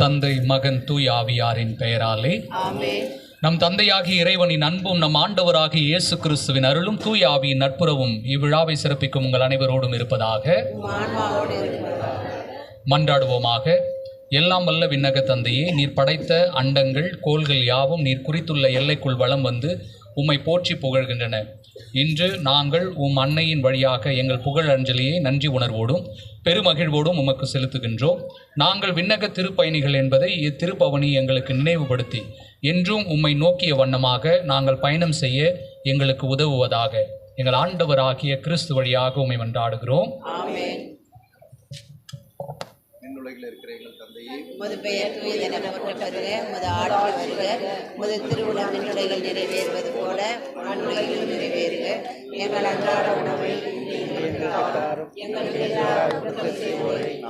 தந்தை, மகன், தூய் ஆவியாரின் பெயராலே ஆமென். நம் தந்தையாகிய இறைவனின் அன்பும் நம் ஆண்டவராகிய இயேசு கிறிஸ்துவின் அருளும் தூய் ஆவியின் நட்புறவும் இவ்விழாவை சிறப்பிக்கும் உங்கள் அனைவரோடும் இருப்பதாக. மன்றாடுவோமாக. எல்லாம் வல்ல விண்ணக தந்தையே, நீர் படைத்த அண்டங்கள் கோள்கள் யாவும் நீர் குறித்துள்ள எல்லைக்குள் வலம் வந்து உம்மை போற்றி புகழ்கின்றன. இன்று நாங்கள் உம் அன்னையின் வழியாக எங்கள் புகழ் அஞ்சலியை நன்றி உணர்வோடும் பெருமகிழ்வோடும் உமக்கு செலுத்துகின்றோம். நாங்கள் விண்ணக திருப்பயணிகள் என்பதை இத்திருப்பவனி எங்களுக்கு நினைவுபடுத்தி என்றும் உம்மை நோக்கிய வண்ணமாக நாங்கள் பயணம் செய்ய எங்களுக்கு உதவுவதாக. எங்கள் ஆண்டவராகிய கிறிஸ்து வழியாக உம்மை மன்றாடுகிறோம். விண்ணுலகில் இருக்கிற எங்கள் தந்தையே, உமது பெயர் தூயதென போற்றப்படுக. உமது ஆட்சி வருக. உமது திருவுளம் விண்ணுலகில் நிறைவேறுவது போல மண்ணுலகிலும் நிறைவேறுக. எங்கள் அன்றாட உணவை எங்களுக்கு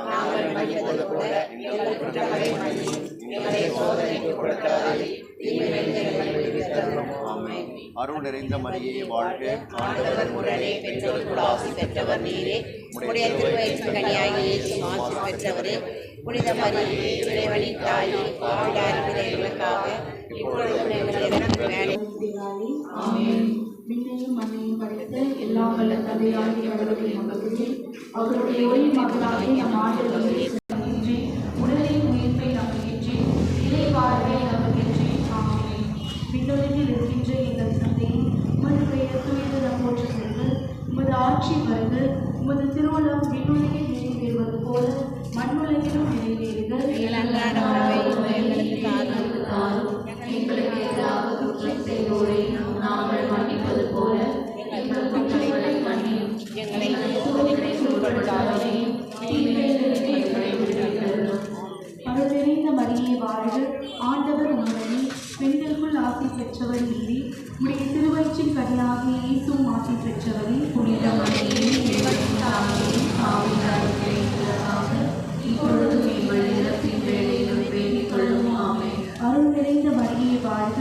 நாங்கள் மன்னிப்பது போல எங்கள் குற்றங்களை மன்னியும். எங்களை சோதனைக்கு கொடுக்காதே, அருள் நிறைந்த மரியே வாழ்க. ஆண்டவர் உடனே பெண்களுக்குள் ஆசி பெற்றவர் நீரே. உடைய திருவயிற்றின் கனியாகிய இயேசு ஆசி பெற்றவரே. புனித மரியே, இறைவனின் தாயே, பாவிலாயிருக்கிற எங்களுக்காக இப்பொழுதும் எங்கள் இறப்பின் வேளையிலும் ஆமென். விண்ணையும் மண்ணையும் படைத்த எல்லா வல்ல தந்தையாகிய அவருடைய மகத்துவம் அவருடைய ஒரே மகனாகிய நம் ஆண்டவர் இன்றி உடலின் உயிர்ப்பை நம்புகின்றே, இறை வாழ்வை நம்புகின்றே. ஆமென். விண்ணுலகில் இருக்கின்ற எங்கள் தந்தையை, உமது பெயர் தூயதென போற்றப்படுக. உமது ஆட்சி வருக. உமது திருவுளம் விண்ணுலகில் நிறைவேறுவது போல மண்ணுலகிலும் நிறைவேறுக. எங்கள் அன்றாட உணவை எங்களுக்கு தாரும். எங்களுக்கு எதிராக குற்றம் செய்வோரை நாங்கள் மன்னிப்பது போல எங்கள் குற்றங்களை மன்னியும். எங்களை சோதனைக்குட்படுத்தாதேயும் தீமையிலிருந்து எங்களை விடுவித்தருளும். அருள் நிறைந்த மரியே வாழ்க. ஆண்டவர் உம்முடனே, பெண்களுக்குள் ஆசி பெற்றவர் நீரே. உடைய திருவயிற்றின் கனியாகிய இயேசுவும் ஆசி பெற்றவரே. புனித மரியே, இறைவனின் தாயே, பாவிகளாகிய எங்களுக்காக இப்பொழுதும் எங்கள் இறப்பின் வேளையிலும் வேண்டிக் கொள்ளும். ஆமென். அருள் நிறைந்த மரியே வாழ்க.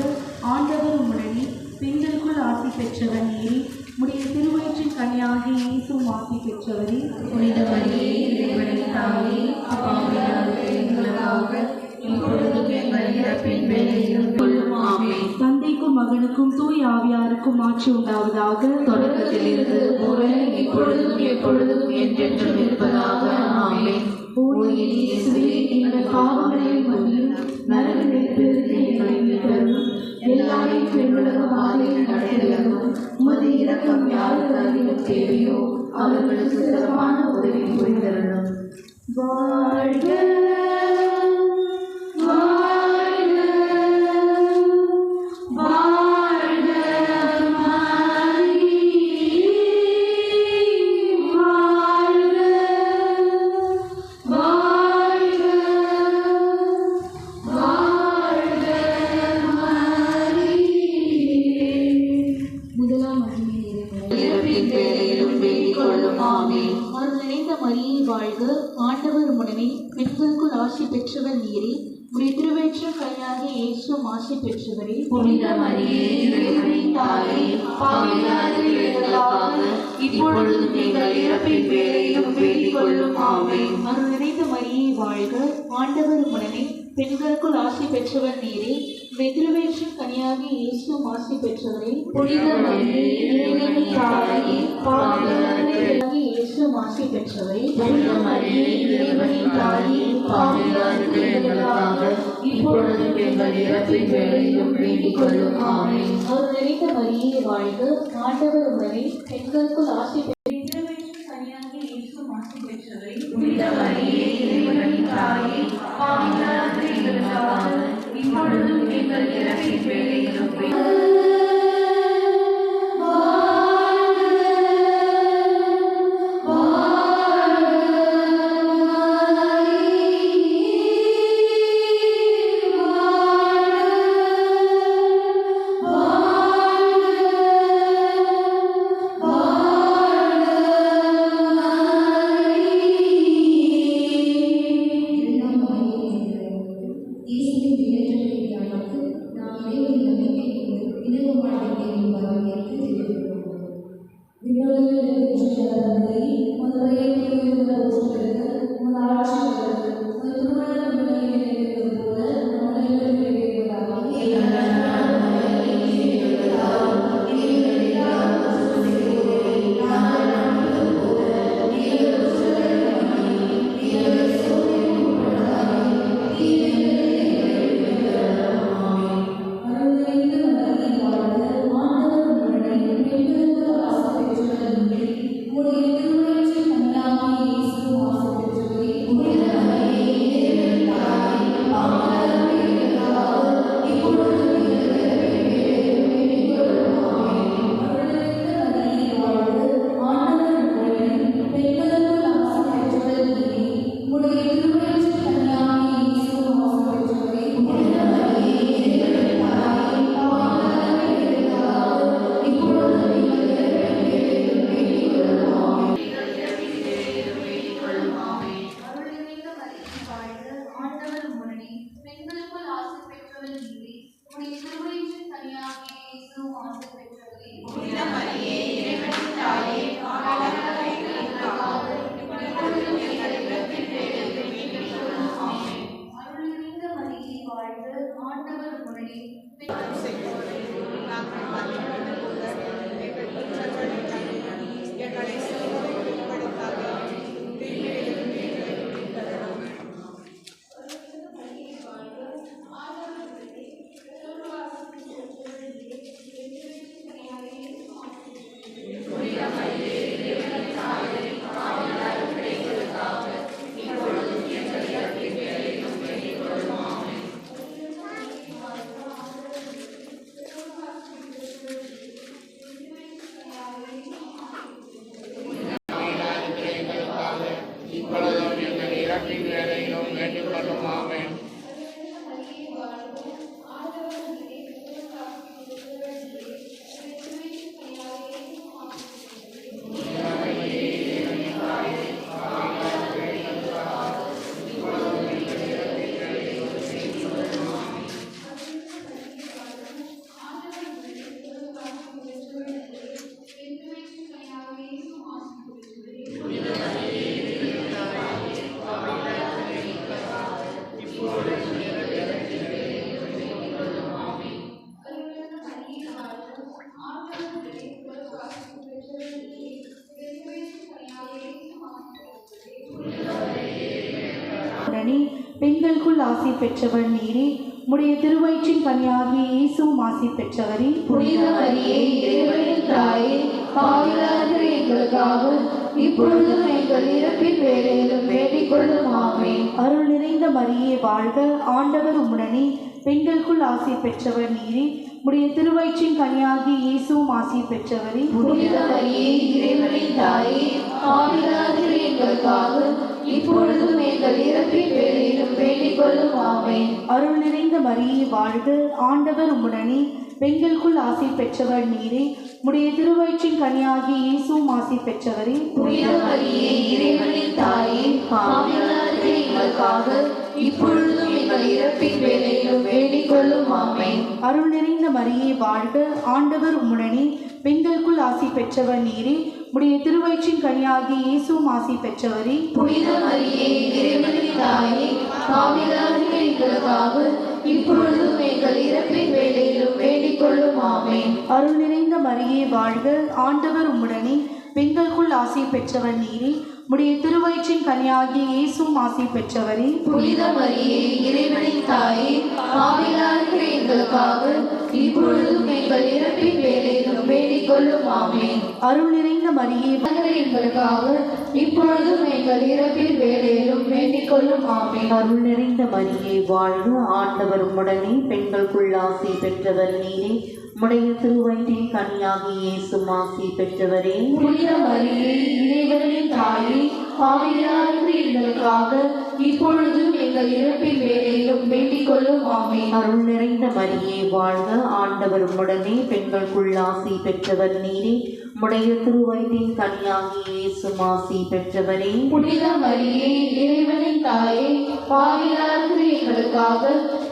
ஆண்டவர் உம்முடனே, பெண்களுக்குள் ஆசி பெற்றவர் நீரே. உடைய திருவயிற்றின் கனியாகிய இயேசுவும் ஆசி பெற்றவரே. புனித மரியே, இறைவனின் தாயே, பாவிகளாகிய எங்களுக்காக இப்பொழுதும் எங்கள் இறப்பின் வேளையிலும் கொள்ளும். ஆமென். தந்தைக்கும் மகனுக்கும் தூய் ஆவியாருக்கும் ஆட்சி உண்டாவதாக. தொடக்கத்தில் இருந்தது போல இப்பொழுதும் எப்பொழுதும் என்றென்றும் இருப்பதாக. ஆமென். இயேசுவே, எங்கள் பாவங்களை மன்னியும். நரக நெருப்பிலிருந்து எங்களை மீட்டருளும். எல்லாரையும் பெண்ணுலக பாதையில் நடத்தியதும் உமது இரக்கம் யாருக்கு அதிகம் தேவையோ அவர்களுக்கு சிறப்பான உதவி புரிந்தருளும். வாழ்க வாழ்க வாழ்க மரியே, வாழ்க வாழ்க வாழ்க மரியே. முதலாம் இறப்பின் வேளையிலும் வேண்டிக் கொள்ளும். ஆமென். அருள் நிறைந்த மரியே வாழ்க. ஆண்டவர் உம்முடனே, பெண்களுக்குள் ஆசி பெற்றவர் நீரே. உடைய திருவயிற்றின் கனியாகிய இயேசுவும் ஆசி பெற்றவரே. புனித மரியே, இறைவனின் தாயே, பாவிகளாகிய எங்களுக்காக இப்பொழுதும் எங்கள் இறப்பின் வேளையிலும் வேண்டிக் கொள்ளும். ஆமென். அருள் நிறைந்த மரியே வாழ்க. ஆண்டவர் உம்முடனே, பெண்களுக்குள் ஆசி பெற்றவர் நீரே. உடைய திருவயிற்றின் கனியாகிய இயேசுவும் ஆசி பெற்றவரே. புனித மரியே, இறைவனின் தாயே, பாவிகளாகிய இயேசுவும் ஆசி பெற்றவரே. புனித மரியே, இறைவனின் தாயே, பாவிகளாகிய எங்களுக்காக இப்பொழுதும் எங்கள் இறப்பின் வேளையிலும் வேண்டிக் கொள்ளும். ஆமென். அருள் நிறைந்த மரியே வாழ்க. ஆண்டவர் உம்முடனே, பெண்களுக்குள் ஆசி கனியாகிய இயேசுவும் ஆசி பெற்றவரே. புனித மரியே, இறைவனின் தாயே, பாவிகளாகிய எங்களுக்காக இப்பொழுதும் எங்கள் இறப்பின் வேளையிலும் இயேசுவின் பெண்களுக்குள் ஆசி பெற்றவர் நீரே. உம்முடைய திருவயிற்றின் கனியாகிய இயேசுவும் ஆசி பெற்றவரே. புனித மரியே, இறைவனின் தாயே, பாவிகளாகிய எங்களுக்காக இப்பொழுதும் எங்கள் இறப்பின் வேளையிலும் வேண்டிக் கொள்ளும். ஆமென். அருள் நிறைந்த மரியே வாழ்க, ஆண்டவர் உம்முடனே. பெண்களுக்குள் ஆசி பெற்றவர் நீரே. உம்முடைய திருவயிற்றின் கனியாகிய இயேசுவும் ஆசி பெற்றவரே. புனித மரியே, இறைவனின் தாயே, பாவிகளாகிய எங்களுக்காக இப்பொழுதும் எங்கள் இறப்பின் வேளையிலும் வேண்டிக் கொள்ளும். ஆமென். அருள் நிறைந்த மரியே வாழ்க, ஆண்டவர் உம்முடனே. பெண்களுக்குள் ஆசி பெற்றவர் நீரே. உம்முடைய திருவயிற்றின் கனியாகிய இயேசுவும் ஆசி பெற்றவரே. புனித மரியே, இறைவனின் தாயே, பாவிகளாகிய எங்களுக்காக இப்பொழுதும் எங்கள் இறப்பின் வேளையிலும் வேண்டிக் கொள்ளும். ஆமென். அருள் நிறைந்த மரியே வாழ்க, ஆண்டவர் உம்முடனே. பெண்களுக்குள் ஆசி பெற்றவர் நீரே. உம்முடைய திருவயிற்றின் கனியாகிய இயேசுவும் ஆசி பெற்றவரே. புனித மரியே, இறைவனின் தாயே, பாவிகளாகிய எங்களுக்காக இப்பொழுதும் எங்கள் இறப்பின் வேளையிலும் வேண்டிக் கொள்ளும். ஆமென். அருள் நிறைந்த மரியே வாழ்க, ஆண்டவர் உம்முடனே. பெண்களுக்குள் ஆசி பெற்றவர் நீரே. உம்முடைய திருவயிற்றின் கனியாகிய இயேசுவும் ஆசி பெற்றவரே. புனித மரியே, இறைவனின் தாயே, பாவிகளாகிய எங்களுக்காக இப்பொழுதும் எங்கள் இறப்பின் வேளையிலும் வேண்டிக் கொள்ளும். ஆமென். அருள் நிறைந்த மரியே எங்களுக்காக இப்பொழுதும் எங்கள் இறப்பின் வேளையிலும் வேண்டிக் கொள்ளும். ஆமென். அருள் நிறைந்த மரியே வாழ்க, ஆண்டவர் உம்முடனே. பெண்களுக்குள் ஆசி பெற்றவர் நீரே. உம்முடைய திருவயிற்றின் கனியாகிய இயேசுவும் ஆசி பெற்றவரே. புனித மரியே, இறைவனின் தாயே, பாவிகளாகிய எங்களுக்காக இப்பொழுதும் எங்கள் இறப்பின் வேளையிலும் வேண்டிக் கொள்ளும். ஆமென். அருள் நிறைந்த மரியே வாழ்க, ஆண்டவர் உம்முடனே. பெண்களுக்குள் ஆசி பெற்றவர் நீரே. உம்முடைய திருவயிற்றின் கனியாகிய இயேசுவும் ஆசி பெற்றவரே. புனித மரியே, இறைவனின் தாயே, பாவிகளாகிய எங்களுக்காக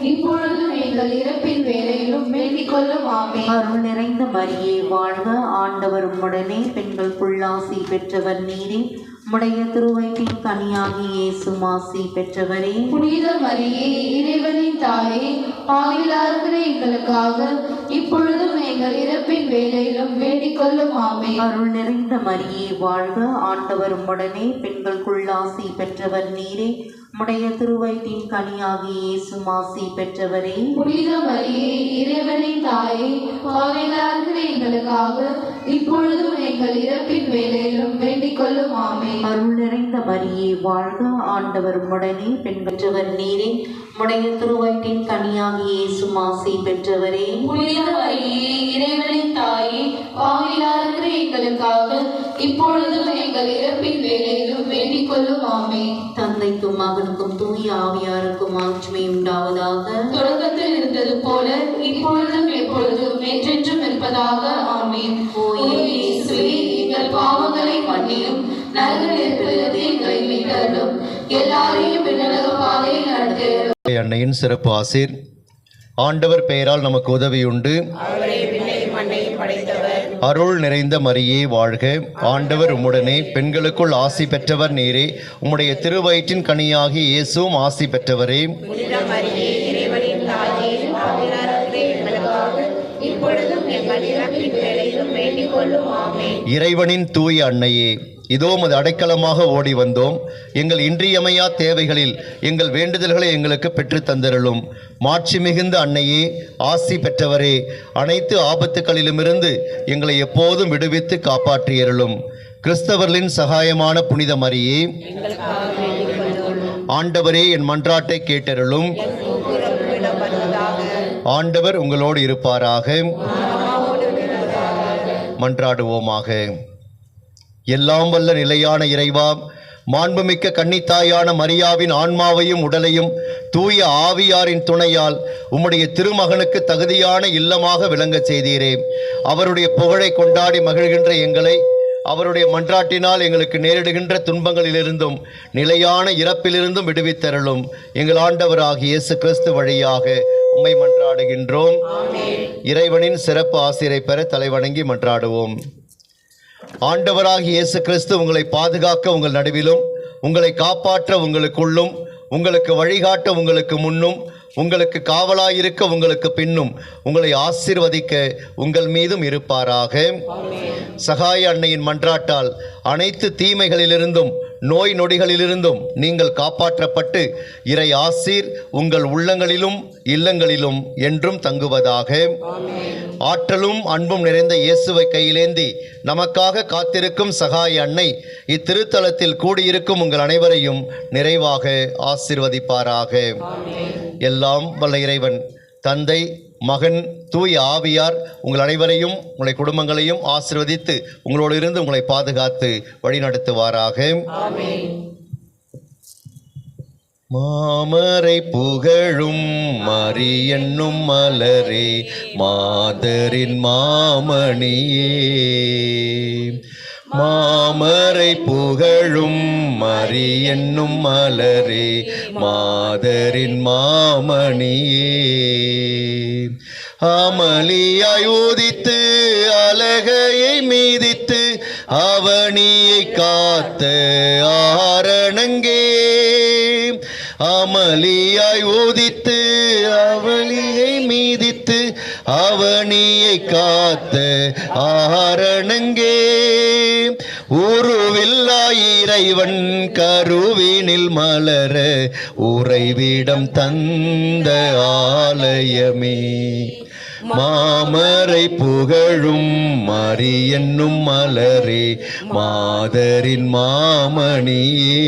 இப்பொழுதும் எங்கள் இறப்பின் வேளையிலும் வேண்டிக் கொள்ளும். ஆமென். அருள் நிறைந்த மரியே வாழ்க, ஆண்டவர் உம்முடனே. பெண்களுக்குள் ஆசி பெற்றவர் நீரே. உம்முடைய திருவயிற்றின் கனியாகிய இயேசுவும் ஆசி பெற்றவரே. புனித மரியே, இறைவனின் தாயே, பாவிகளாகிய எங்களுக்காக இப்பொழுதும் எங்கள் இறப்பின் வேளையிலும் வேண்டிக் கொள்ளும். ஆமென். அருள் நிறைந்த மரியே வாழ்க, ஆண்டவர் உம்முடனே. பெண்களுக்குள் ஆசி பெற்றவர் நீரே. உம்முடைய திருவயிற்றின் கனியாகிய இயேசுவும் ஆசி பெற்றவரே. புனித மரியே, இறைவனின் தாயே, பாவிகளாகிய எங்களுக்காக இப்பொழுதும் எங்கள் இறப்பின் வேளையிலும் வேண்டிக் கொள்ளும். ஆமென். அருள் நிறைந்த மரியே வாழ்க, ஆண்டவர் உம்முடனே. பெண்கள் நீரே. உம்முடைய திருவயிற்றின் கனியாகிய இயேசுவும் ஆசி பெற்றவரே. புனித மரியே, இறைவனின் தாயே, பாவிகளாகிய எங்களுக்காக இப்பொழுதும் எங்கள் இறப்பின் வேளையிலும் வேண்டிக் கொள்ளும். ஆமென். தந்தைக்கும் மகனுக்கும் தூய ஆவியாருக்கும் ஆட்சிமை உண்டாவதாக. தொடக்கத்தில் இருந்தது போல இப்பொழுதும் எப்பொழுதும் என்றென்றும் இருப்பதாக. ஆமென். ஓ இயேசுவே, எங்கள் பாவங்களை மன்னியும், நரக நெருப்பிலிருந்து எங்களை மீட்டருளும், எல்லாரையும் விண்ணக பாதையில் நடத்துகிறோம். அன்னையின் சிறப்பு ஆசீர். ஆண்டவர் பெயரால் நமக்கு உதவியுண்டு. அவரே விண்ணையும் மண்ணையும் படைத்தவர். அருள் நிறைந்த மரியே வாழ்க. ஆண்டவர் உம்முடனே, பெண்களுக்குள் ஆசி பெற்றவர் நீரே. உம்முடைய திருவயிற்றின் கனியாகிய இயேசுவும் ஆசி பெற்றவரே. புனித மரியே, இறைவனின் தாயே, பாவிகளாகிய எங்களுக்காக இப்பொழுதும் எங்கள் இறப்பின் வேளையிலும் வேண்டிக் கொள்ளும். ஆமென். இறைவனின் தூய அன்னையே, இதோ உமது அடைக்கலமாக ஓடி வந்தோம். எங்கள் இன்றியமையா தேவைகளில் எங்கள் வேண்டுதல்களை எங்களுக்கு பெற்றுத் தந்தருளும். மாட்சி மிகுந்த அன்னையே, ஆசி பெற்றவரே, அனைத்து ஆபத்துக்களிலுமிருந்து எங்களை எப்போதும் விடுவித்து காப்பாற்றியருளும். கிறிஸ்தவர்களின் சகாயமான புனித மரியே, எங்களுக்காக வேண்டிக் கொள்ளும். ஆண்டவரே, என் மன்றாட்டை கேட்டருளும். என் கூக்குரல் உம்மிடம் வருவதாக. ஆண்டவர் உங்களோடு இருப்பாராக. ஆன்மாவோடு இருப்பதாக. மன்றாடுவோமாக. எல்லாம் வல்ல நிலையான இறைவா, மாண்புமிக்க கன்னித்தாயான மரியாவின் ஆன்மாவையும் உடலையும் தூய ஆவியாரின் துணையால் உம்முடைய திருமகனுக்கு தகுதியான இல்லமாக விளங்கச் செய்தீரே. அவருடைய புகழை கொண்டாடி மகிழ்கின்ற எங்களை அவருடைய மன்றாட்டினால் எங்களுக்கு நேரிடுகின்ற துன்பங்களிலிருந்தும் நிலையான இறப்பிலிருந்தும் விடுவித்தருளும். எங்கள் ஆண்டவராகிய இயேசு கிறிஸ்து வழியாக உம்மை மன்றாடுகின்றோம். இறைவனின் சிறப்பு ஆசிரை பெற தலைவணங்கி மன்றாடுவோம். ஆண்டவராகிய இயேசு கிறிஸ்து உங்களை பாதுகாக்க உங்கள் நடுவிலும், உங்களை காப்பாற்ற உங்களுக்குள்ளும், உங்களுக்கு வழிகாட்ட உங்களுக்கு முன்னும், உங்களுக்கு காவலாயிருக்க உங்களுக்கு பின்னும், உங்களை ஆசீர்வதிக்க உங்கள் மீதும் இருப்பாராக. சகாய அன்னையின் மன்றாட்டால் அனைத்து தீமைகளிலிருந்தும் நோய் நொடிகளிலிருந்தும் நீங்கள் காப்பாற்றப்பட்டு இறை ஆசீர் உங்கள் உள்ளங்களிலும் இல்லங்களிலும் என்றும் தங்குவதாக. ஆற்றலும் அன்பும் நிறைந்த இயேசுவை கையிலேந்தி நமக்காக காத்திருக்கும் சகாய அன்னை இத்திருத்தலத்தில் கூடியிருக்கும் உங்கள் அனைவரையும் நிறைவாக ஆசீர்வதிப்பாராக. எல்லாம் வல்ல இறைவன் தந்தை, மகன், தூய ஆவியார் உங்கள் அனைவரையும் உங்களுடைய குடும்பங்களையும் ஆசீர்வதித்து உங்களோடு இருந்து உங்களை பாதுகாத்து வழிநடத்துவாராக. மாமரை புகழும் மரி என்னும் மலரே, மாதரின் மாமணியே. மாமரை புகழும் மரி என்னும் மலரே, மாதரின் மாமணியே. அமளியாய் உதித்து அலகையை மீதித்து அவனியை காத்த ஆரணங்கே. அமளியாய் உதித்து அவளியை மீதித்து அவனியை காத்த ஆரணங்கே. உருவில்லா இறைவன் கருவினில் மலர உறைவிடம் தந்த ஆலயமே. மாமரை புகழும் மரி என்னும் மலரே, மாதரின் மாமணியே.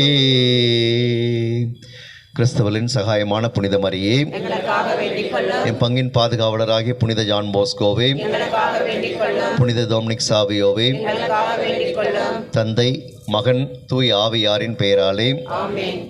கிறிஸ்தவரின் சகாயமான புனித மரியே, எங்களுக்காக வேண்டிக் கொள்ளும். என் பங்கின் பாதுகாவலராகிய புனித ஜான் போஸ்கோவே, எங்களுக்காக வேண்டிக் கொள்ளும். புனித டொமினிக் சாவியோவே, எங்களுக்காக வேண்டிக் கொள்ளும். தந்தை, மகன், தூய் ஆவியாரின் பெயராலே ஆமென்.